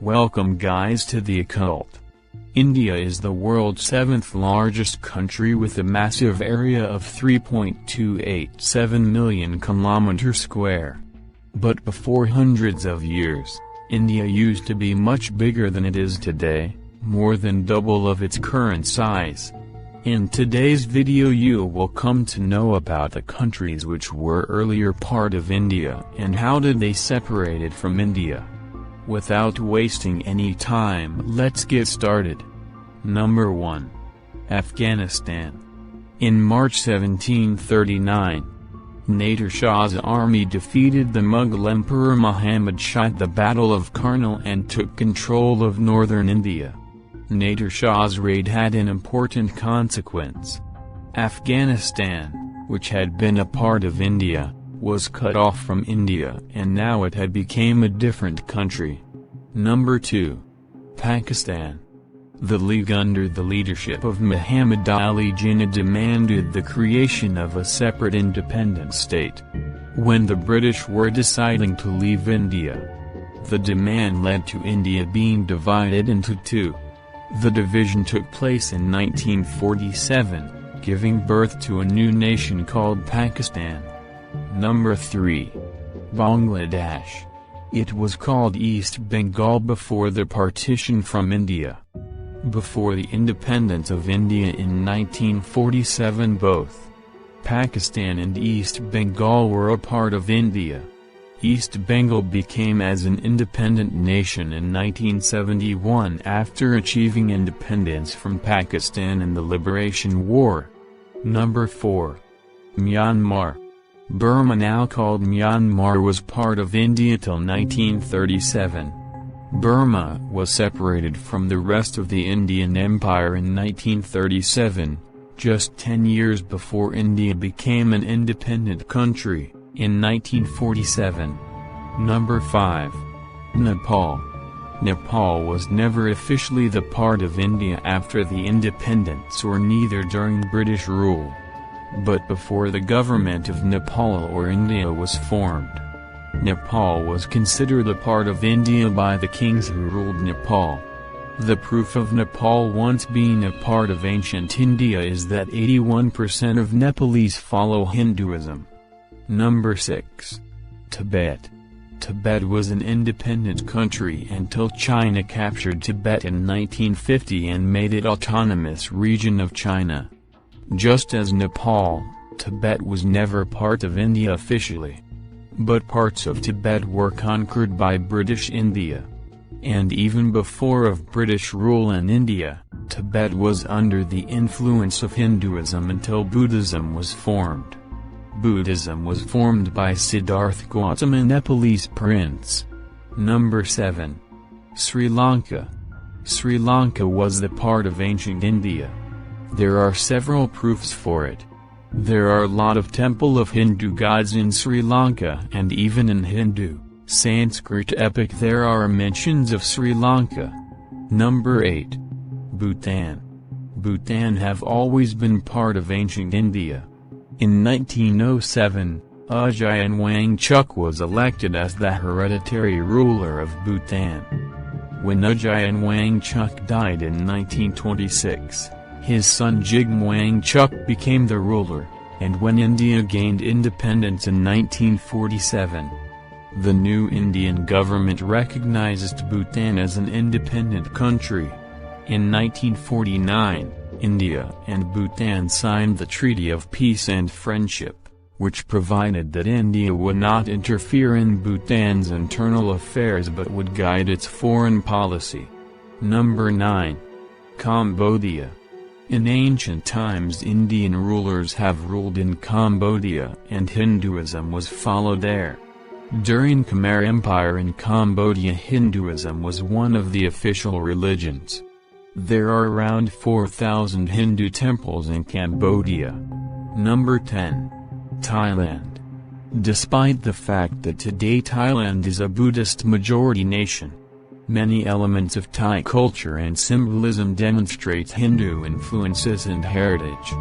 Welcome guys to the occult. India is the world's 7th largest country with a massive area of 3.287 million kilometers square. But before hundreds of years, India used to be much bigger than it is today, more than double of its current size. In today's video you will come to know about the countries which were earlier part of India and how did they separated from India. Without wasting any time, let's get started. Number 1. Afghanistan. In March 1739, Nader Shah's army defeated the Mughal Emperor Muhammad Shah at the Battle of Karnal and took control of northern India. Nader Shah's raid had an important consequence. Afghanistan, which had been a part of India, was cut off from India and now it had become a different country. Number 2. Pakistan. The League under the leadership of Muhammad Ali Jinnah demanded the creation of a separate independent state. When the British were deciding to leave India, the demand led to India being divided into two. The division took place in 1947, giving birth to a new nation called Pakistan. Number 3. Bangladesh. It was called East Bengal before the partition from India. Before the independence of India in 1947, both Pakistan and East Bengal were a part of India. East Bengal became as an independent nation in 1971 after achieving independence from Pakistan in the Liberation War. Number 4. Myanmar. Burma, now called Myanmar, was part of India till 1937. Burma was separated from the rest of the Indian Empire in 1937, just 10 years before India became an independent country, in 1947. Number 5. Nepal. Nepal was never officially the part of India after the independence or neither during British rule. But before the government of Nepal or India was formed, Nepal was considered a part of India by the kings who ruled Nepal. The proof of Nepal once being a part of ancient India is that 81% of Nepalese follow Hinduism. Number 6. Tibet. Tibet was an independent country until China captured Tibet in 1950 and made it autonomous region of China. Just as Nepal, Tibet was never part of India officially. But parts of Tibet were conquered by British India. And even before of British rule in India, Tibet was under the influence of Hinduism until Buddhism was formed. Buddhism was formed by Siddhartha Gautama, Nepalese prince. Number 7. Sri Lanka. Sri Lanka was the part of ancient India. There are several proofs for it. There are a lot of temple of Hindu gods in Sri Lanka, and even in Hindu, Sanskrit epic there are mentions of Sri Lanka. Number 8. Bhutan. Bhutan have always been part of ancient India. In 1907, Ujjain Wangchuck was elected as the hereditary ruler of Bhutan. When Ujjain Wangchuck died in 1926, his son Jigme Wangchuck became the ruler, and when India gained independence in 1947, the new Indian government recognized Bhutan as an independent country. In 1949, India and Bhutan signed the Treaty of Peace and Friendship, which provided that India would not interfere in Bhutan's internal affairs but would guide its foreign policy. Number 9. Cambodia. In ancient times Indian rulers have ruled in Cambodia and Hinduism was followed there. During Khmer Empire in Cambodia Hinduism was one of the official religions. There are around 4,000 Hindu temples in Cambodia. Number 10. Thailand. Despite the fact that today Thailand is a Buddhist majority nation, many elements of Thai culture and symbolism demonstrate Hindu influences and heritage.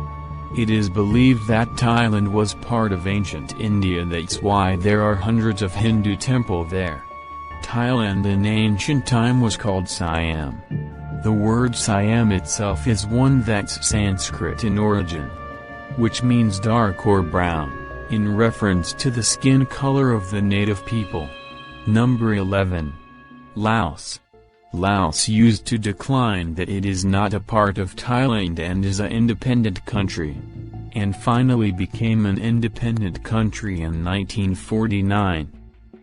It is believed that Thailand was part of ancient India, that's why there are hundreds of Hindu temples there. Thailand in ancient time was called Siam. The word Siam itself is one that's Sanskrit in origin, which means dark or brown, in reference to the skin color of the native people. Number 11. Laos. Laos used to decline that it is not a part of Thailand and is an independent country, and finally became an independent country in 1949.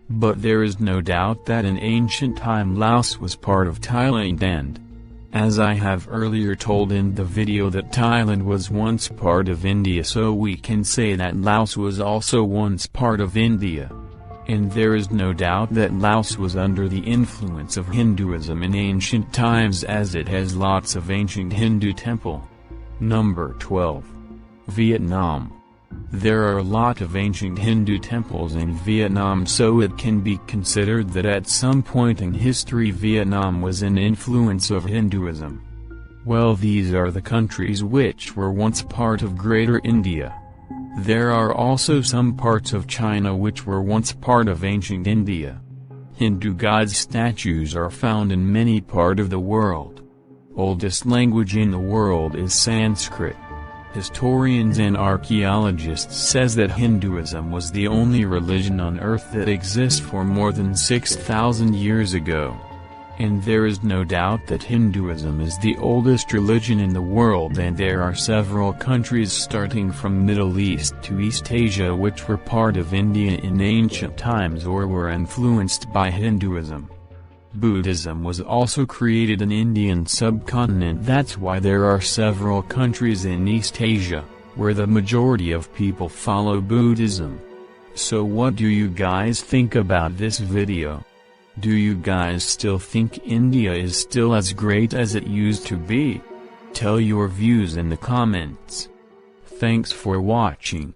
But there is no doubt that in ancient time Laos was part of Thailand, and, as I have earlier told in the video, that Thailand was once part of India, so we can say that Laos was also once part of India. And there is no doubt that Laos was under the influence of Hinduism in ancient times, as it has lots of ancient Hindu temple. Number 12. Vietnam. There are a lot of ancient Hindu temples in Vietnam, so it can be considered that at some point in history Vietnam was an influence of Hinduism. Well, these are the countries which were once part of Greater India. There are also some parts of China which were once part of ancient India. Hindu gods' statues are found in many parts of the world. Oldest language in the world is Sanskrit. Historians and archaeologists says that Hinduism was the only religion on earth that exists for more than 6,000 years ago. And there is no doubt that Hinduism is the oldest religion in the world, and there are several countries starting from Middle East to East Asia which were part of India in ancient times or were influenced by Hinduism. Buddhism was also created in Indian subcontinent. That's why there are several countries in East Asia, where the majority of people follow Buddhism. So what do you guys think about this video? Do you guys still think India is still as great as it used to be? Tell your views in the comments. Thanks for watching.